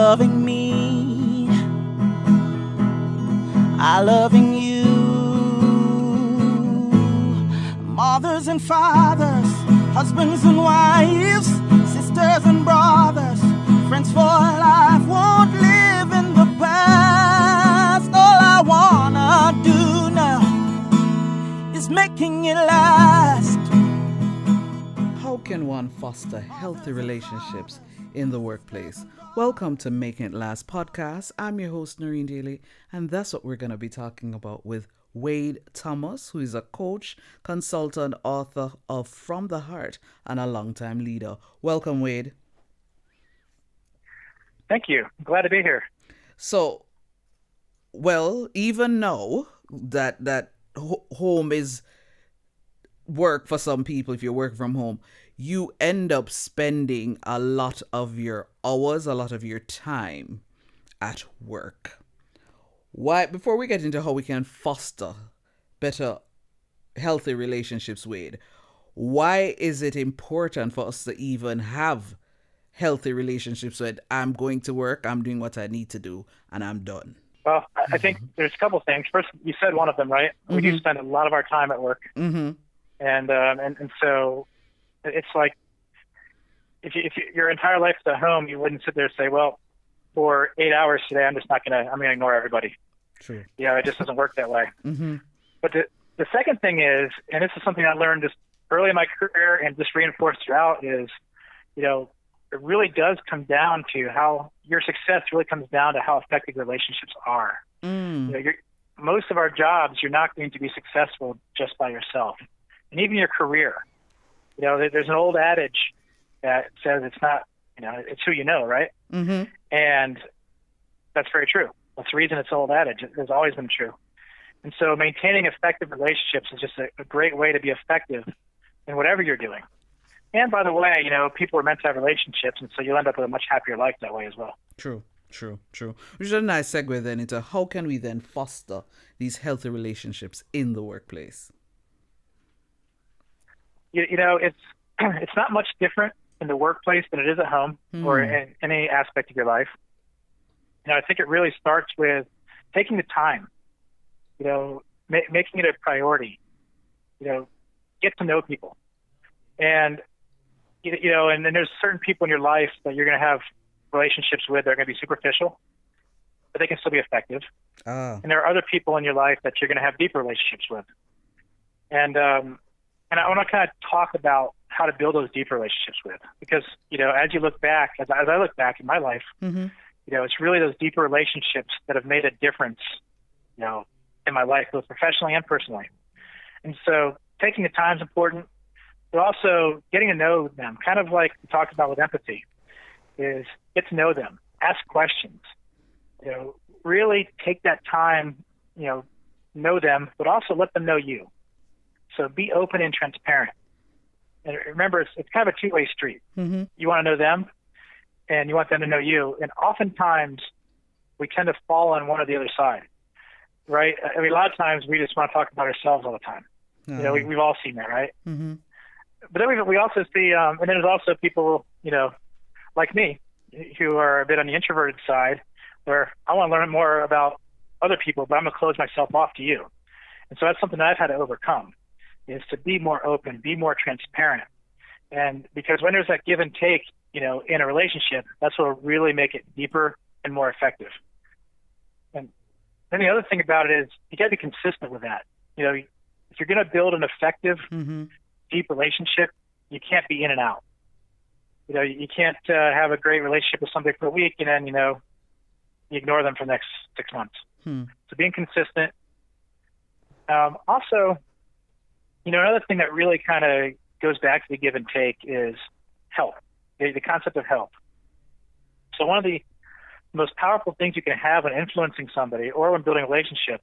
loving me, I loving you. Mothers and fathers, husbands and wives, sisters and brothers, friends for life, won't live in the past. All I wanna do now is making it last. How can one foster healthy relationships in the workplace? Welcome to Making It Last podcast. I'm your host, Noreen Daly, and that's what we're going to be talking about with Wade Thomas, who is a coach, consultant, author of From the Heart, and a longtime leader. Welcome, Wade. Thank you. I'm glad to be here. So, well, even now that home is work for some people, if you work from home, you end up spending a lot of your hours, a lot of your time at work. Why? Before we get into how we can foster better, healthy relationships, Wade, why is it important for us to even have healthy relationships with I'm going to work, I'm doing what I need to do, and I'm done? Well, I think there's a couple of things. First, you said one of them, right? We do spend a lot of our time at work. And so it's like if your entire life is at home, you wouldn't sit there and say, well, for 8 hours today, I'm gonna ignore everybody. True. Yeah, it just doesn't work that way. But the second thing is, and this is something I learned just early in my career and just reinforced throughout, is, it really does come down to how your success really comes down to how effective relationships are. Most of our jobs, you're not going to be successful just by yourself. And even your career, there's an old adage that says it's not, it's who you know, right? And that's very true. That's the reason it's an old adage. It has always been true. And so maintaining effective relationships is just a great way to be effective in whatever you're doing. And by the way, people are meant to have relationships, and so you'll end up with a much happier life that way as well. True. Which is a nice segue then into how can we then foster these healthy relationships in the workplace? It's not much different in the workplace than it is at home or in any aspect of your life. I think it really starts with taking the time, making it a priority, get to know people. And, and then there's certain people in your life that you're going to have relationships with that are going to be superficial, but they can still be effective. And there are other people in your life that you're going to have deeper relationships with. And I want to kind of talk about how to build those deeper relationships with, because, as you look back, as I look back in my life, it's really those deeper relationships that have made a difference, in my life, both professionally and personally. And so taking the time is important, but also getting to know them, kind of like we talked about with empathy, is get to know them, ask questions, really take that time, know them, but also let them know you. So be open and transparent. And remember, it's kind of a two-way street. You want to know them, and you want them to know you. And oftentimes, we tend to fall on one or the other side, right? I mean, a lot of times, we just want to talk about ourselves all the time. We've all seen that, right? But then we also see, and then there's also people, like me, who are a bit on the introverted side, where I want to learn more about other people, but I'm going to close myself off to you. And so that's something that I've had to overcome, is to be more open, be more transparent. And because when there's that give and take, in a relationship, that's what will really make it deeper and more effective. And then the other thing about it is you got to be consistent with that. If you're going to build an effective, deep relationship, you can't be in and out. You can't have a great relationship with somebody for a week and then, you ignore them for the next 6 months. So being consistent. Also, another thing that really kind of goes back to the give and take is help, the concept of help. So one of the most powerful things you can have when influencing somebody or when building a relationship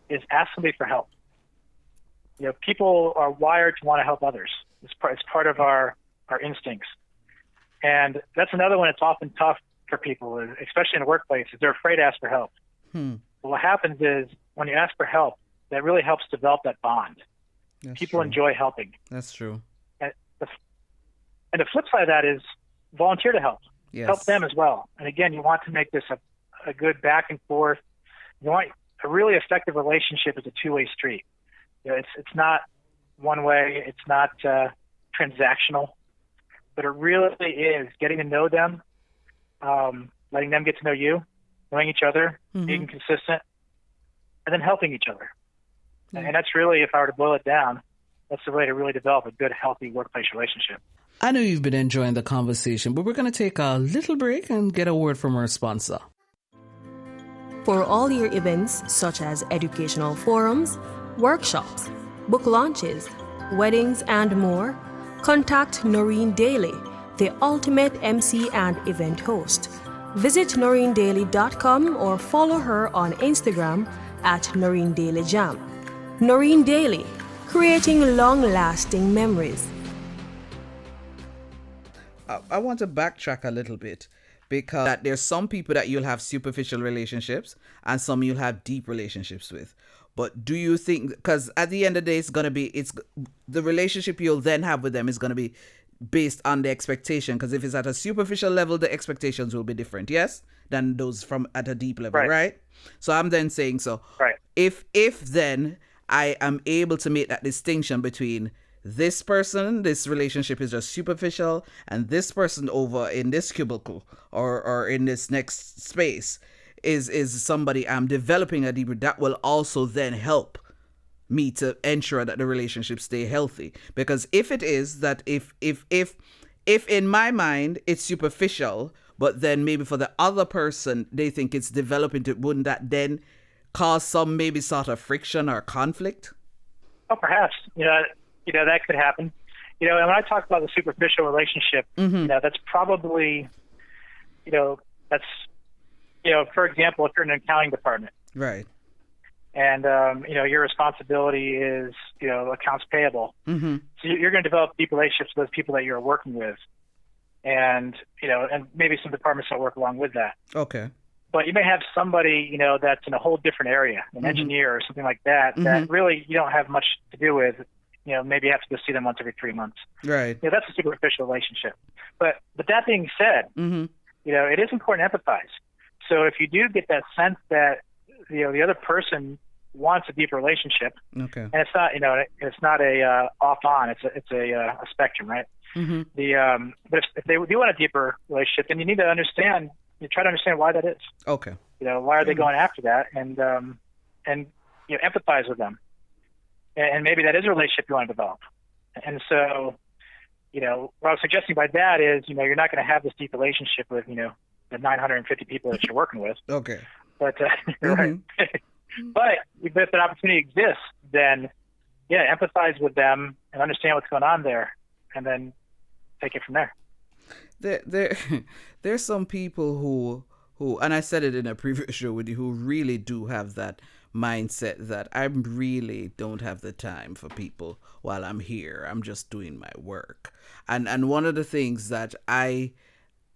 is ask somebody for help. People are wired to want to help others. It's part of our instincts. And that's another one that's often tough for people, especially in the workplace, is they're afraid to ask for help. But what happens is when you ask for help, that really helps develop that bond. People enjoy helping. That's true. And the flip side of that is volunteer to help. Yes. help them as well. And again, you want to make this a good back and forth. You want a really effective relationship is a two-way street. It's not one way. It's not transactional, but it really is getting to know them, letting them get to know you, knowing each other, being consistent, and then helping each other. And that's really, if I were to boil it down, that's the way to really develop a good, healthy workplace relationship. I know you've been enjoying the conversation, but we're going to take a little break and get a word from our sponsor. For all your events, such as educational forums, workshops, book launches, weddings, and more, contact Noreen Daly, the ultimate MC and event host. Visit NoreenDaly.com or follow her on Instagram at NoreenDailyJam. Noreen Daly, creating long-lasting memories. I want to backtrack a little bit, because there's some people that you'll have superficial relationships and some you'll have deep relationships with. But do you think, because at the end of the day, it's the relationship you'll then have with them is going to be based on the expectation, because if it's at a superficial level, the expectations will be different, yes, than those from at a deep level, right? So I'm then saying, right. if then I am able to make that distinction between this person, this relationship is just superficial, and this person over in this cubicle or in this next space is somebody I'm developing a deeper, that will also then help me to ensure that the relationship stay healthy. Because if it is that if in my mind it's superficial, but then maybe for the other person they think it's developing, wouldn't that then cause some maybe sort of friction or conflict? Oh, perhaps. That could happen. And when I talk about the superficial relationship, that's probably, that's, for example, if you're in an accounting department. Right. And, your responsibility is, accounts payable. So you're going to develop deep relationships with those people that you're working with. And, and maybe some departments don't work along with that. Okay. But you may have somebody, that's in a whole different area, an engineer or something like that, that really you don't have much to do with. Maybe you have to go see them once every 3 months. Right. That's a superficial relationship. But that being said, it is important to empathize. So if you do get that sense that, the other person wants a deeper relationship, and it's not, it's not a off-on, it's a spectrum, right? But if they do want a deeper relationship, then you need to understand, you try to understand why that is. Okay. Why are they going after that? And empathize with them. And maybe that is a relationship you want to develop. And so, what I was suggesting by that is, you're not going to have this deep relationship with, the 950 people that you're working with. Okay. But, right. But if that opportunity exists, then, empathize with them and understand what's going on there, and then take it from there. There's some people who, and I said it in a previous show with you, who really do have that mindset that I really don't have the time for people while I'm here. I'm just doing my work. And one of the things that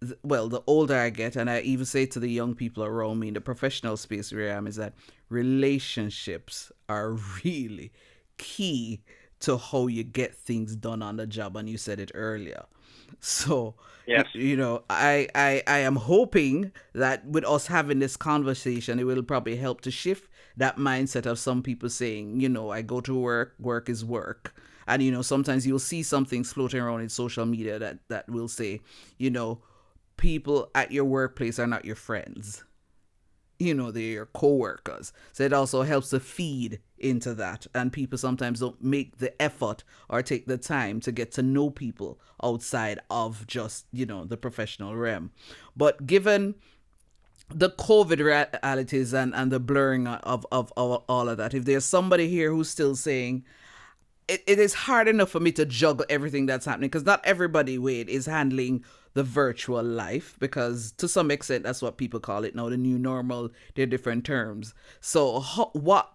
the older I get, and I even say to the young people around me in the professional space where I am, is that relationships are really key to how you get things done on the job. And you said it earlier. So, yes. I am hoping that with us having this conversation, it will probably help to shift that mindset of some people saying, I go to work is work. And, sometimes you'll see some things floating around in social media that will say, people at your workplace are not your friends. They're your co-workers. So it also helps to feed into that. And people sometimes don't make the effort or take the time to get to know people outside of just, the professional realm. But given the COVID realities and the blurring of all of that, if there's somebody here who's still saying, it is hard enough for me to juggle everything that's happening, because not everybody, Wade, is handling the virtual life, because to some extent that's what people call it now, the new normal. They're different terms. So what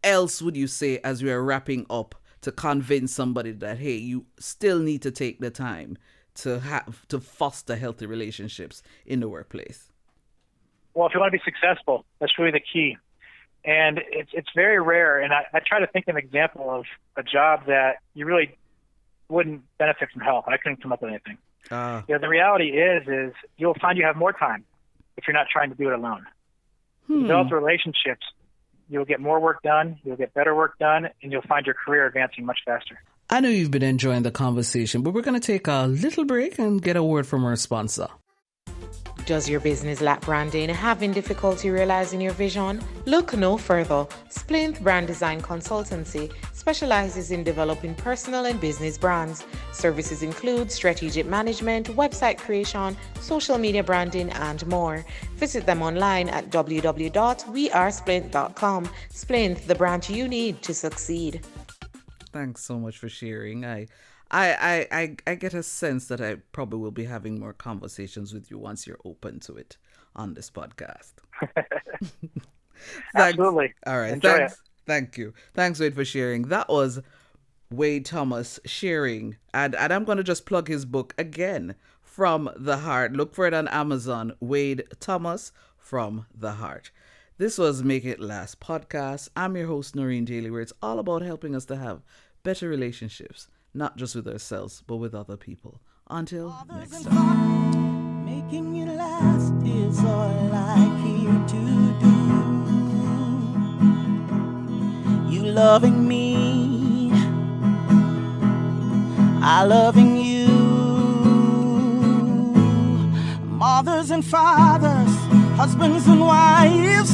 else would you say as we are wrapping up to convince somebody that, hey, you still need to take the time to foster healthy relationships in the workplace? Well, if you want to be successful, that's really the key. And it's very rare. And I try to think of an example of a job that you really wouldn't benefit from help. I couldn't come up with anything. The reality is you'll find you have more time if you're not trying to do it alone. Develop relationships. You'll get more work done. You'll get better work done, and you'll find your career advancing much faster. I know you've been enjoying the conversation, but we're going to take a little break and get a word from our sponsor. Does your business lack branding? Having difficulty realizing your vision? Look no further. Splinth Brand Design Consultancy specializes in developing personal and business brands. Services include strategic management, website creation, social media branding, and more. Visit them online at www.wearesplint.com. Splinth, the brand you need to succeed. Thanks so much for sharing. I get a sense that I probably will be having more conversations with you once you're open to it on this podcast. Absolutely. All right. Enjoy Thanks. it. Thank you. Thanks, Wade, for sharing. That was Wade Thomas sharing. And I'm going to just plug his book again, From the Heart. Look for it on Amazon. Wade Thomas, From the Heart. This was Make It Last podcast. I'm your host, Noreen Daly, where it's all about helping us to have better relationships, not just with ourselves, but with other people. Until next time. Making it last is all I care to do. You loving me, I loving you. Mothers and fathers, husbands and wives,